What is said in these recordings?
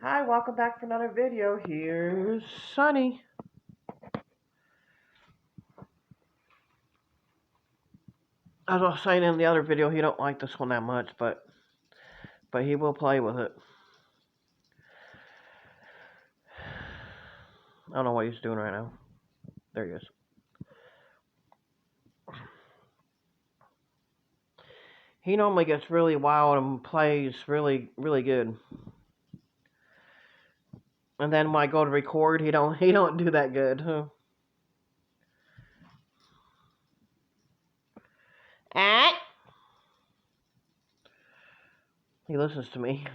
Hi, welcome back for another video. Here's Sunny. As I was saying in the other video, he don't like this one that much, but he will play with it. I don't know what he's doing right now. There he is. He normally gets really wild and plays really good. And then when I go to record, he don't do that good. Ah! He listens to me.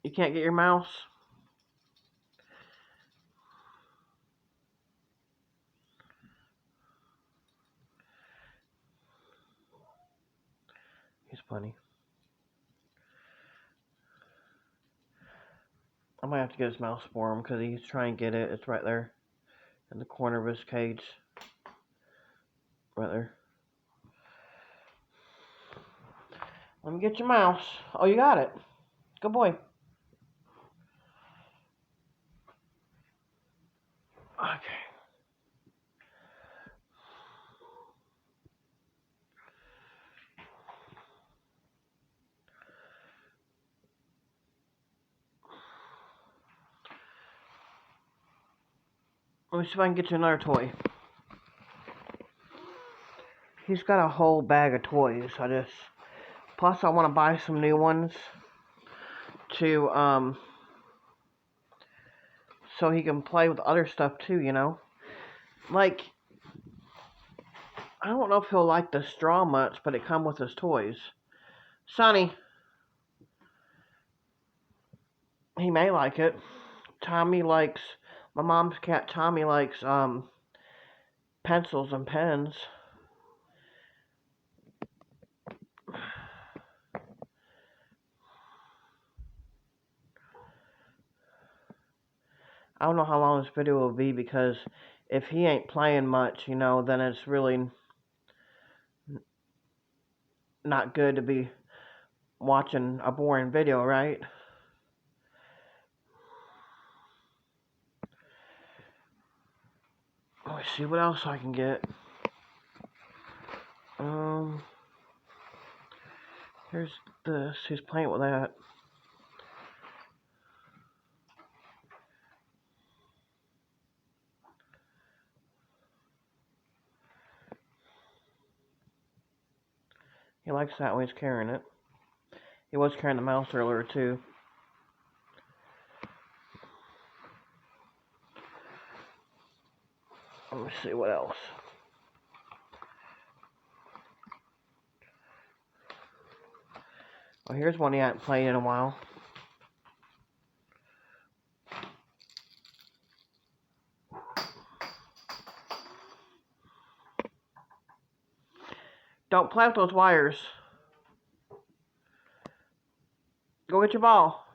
You can't get your mouse? He's funny. I might have to get his mouse for him because he's trying to get it. It's right there in the corner of his cage. Right there. Let me get your mouse. Oh, you got it. Good boy. Okay. Let me see if I can get you another toy. He's got a whole bag of toys. Plus I want to buy some new ones to, so he can play with other stuff too, you know? Like, I don't know if he'll like the straw much, but it comes with his toys. Sonny, he may like it. Tommy likes, my mom's cat Tommy likes, pencils and pens. I don't know how long this video will be because if he ain't playing much, you know, then it's really not good to be watching a boring video, right? Let's see what else I can get. Here's this. He's playing with that. He likes that when he's carrying it. He was carrying the mouse earlier too. Let me see what else. Well, here's one he hasn't played in a while. Don't play with those wires. Go get your ball.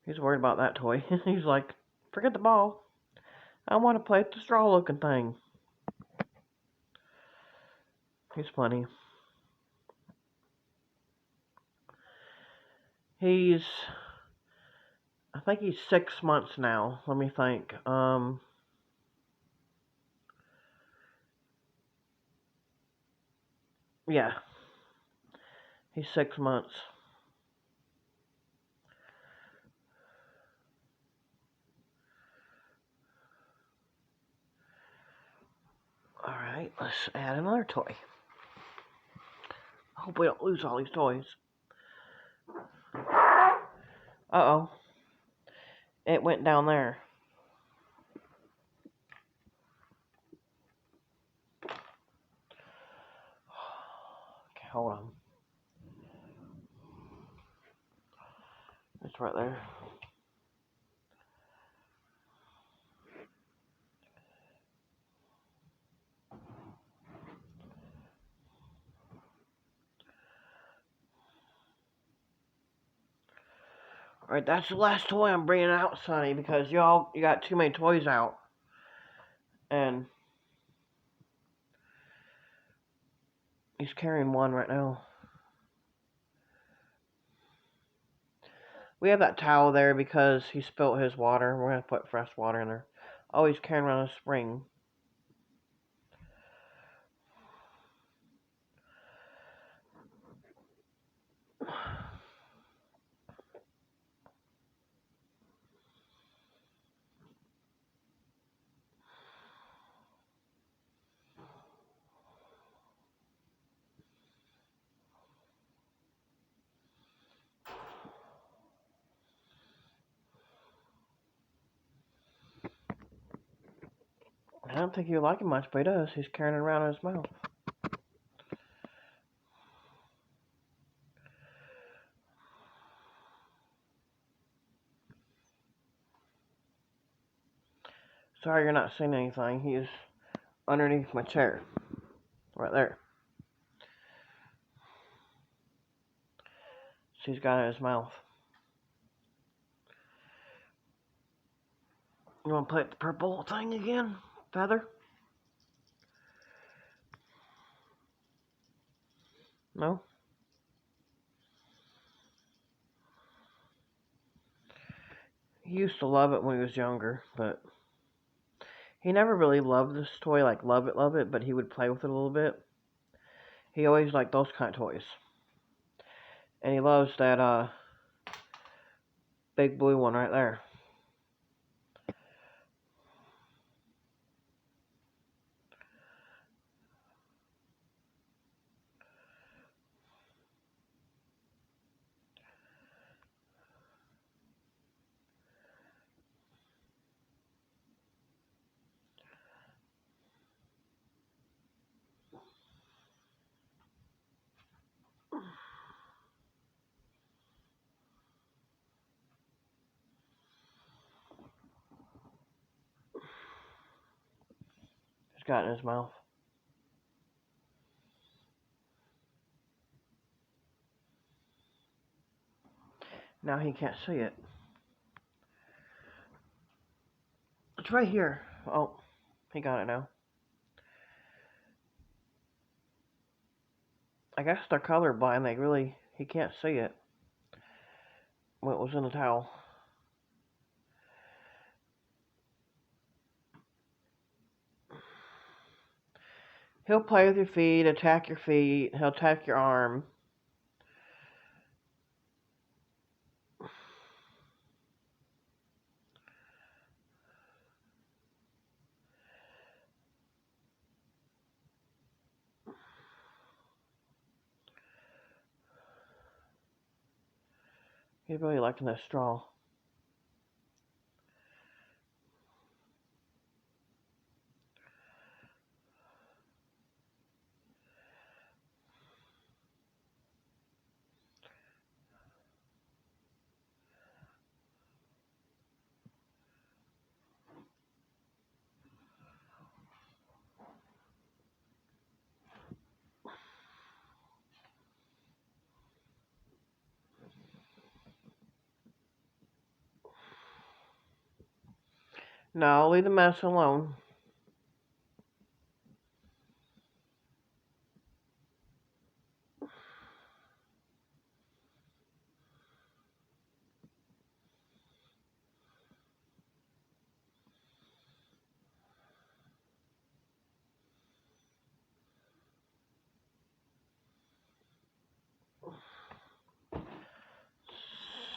He's worried about that toy. He's like, forget the ball. I want to play with the straw looking thing. He's funny. I think he's 6 months now. Let me think. Yeah. He's 6 months. Alright, let's add another toy. I hope we don't lose all these toys. Uh-oh. It went down there. Okay, hold on. It's right there. Alright, that's the last toy I'm bringing out, Sonny, because you got too many toys out. And he's carrying one right now. We have that towel there because he spilt his water. We're going to put fresh water in there. Oh, he's carrying around a spring. I don't think he'll like it much, but he does. He's carrying it around in his mouth. Sorry you're not seeing anything. He is underneath my chair. Right there. So he's got it in his mouth. You want to play with the purple thing again? Feather? No? He used to love it when he was younger, but he never really loved this toy, like love it, but he would play with it a little bit. He always liked those kind of toys. And he loves that big blue one right there. He's got it in his mouth. Now he can't see it. It's right here. Oh, he got it now. I guess they're colorblind. He can't see it when it was in the towel. He'll play with your feet, attack your feet, he'll attack your arm. He's really liking that straw. No, leave the mess alone.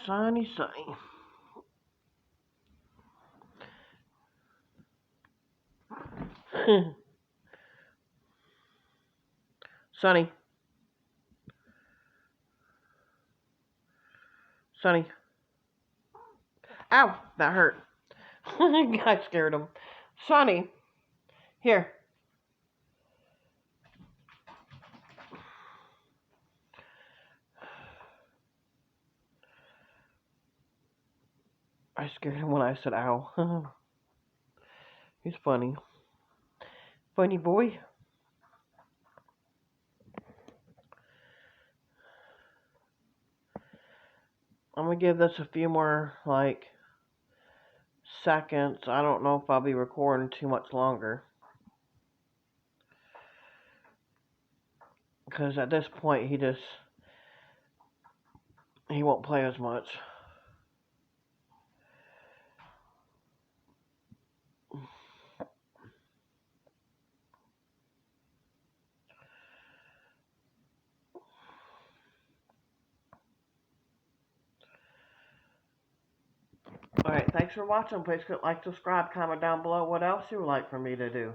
Sunny. Sunny. Sunny. Ow, that hurt. I scared him. Sunny, here. I scared him when I said ow. He's funny. Funny boy. I'm gonna give this a few more, like, seconds. I don't know if I'll be recording too much longer. Because at this point, he won't play as much. Alright, thanks for watching. Please click like, subscribe, comment down below what else you would like for me to do.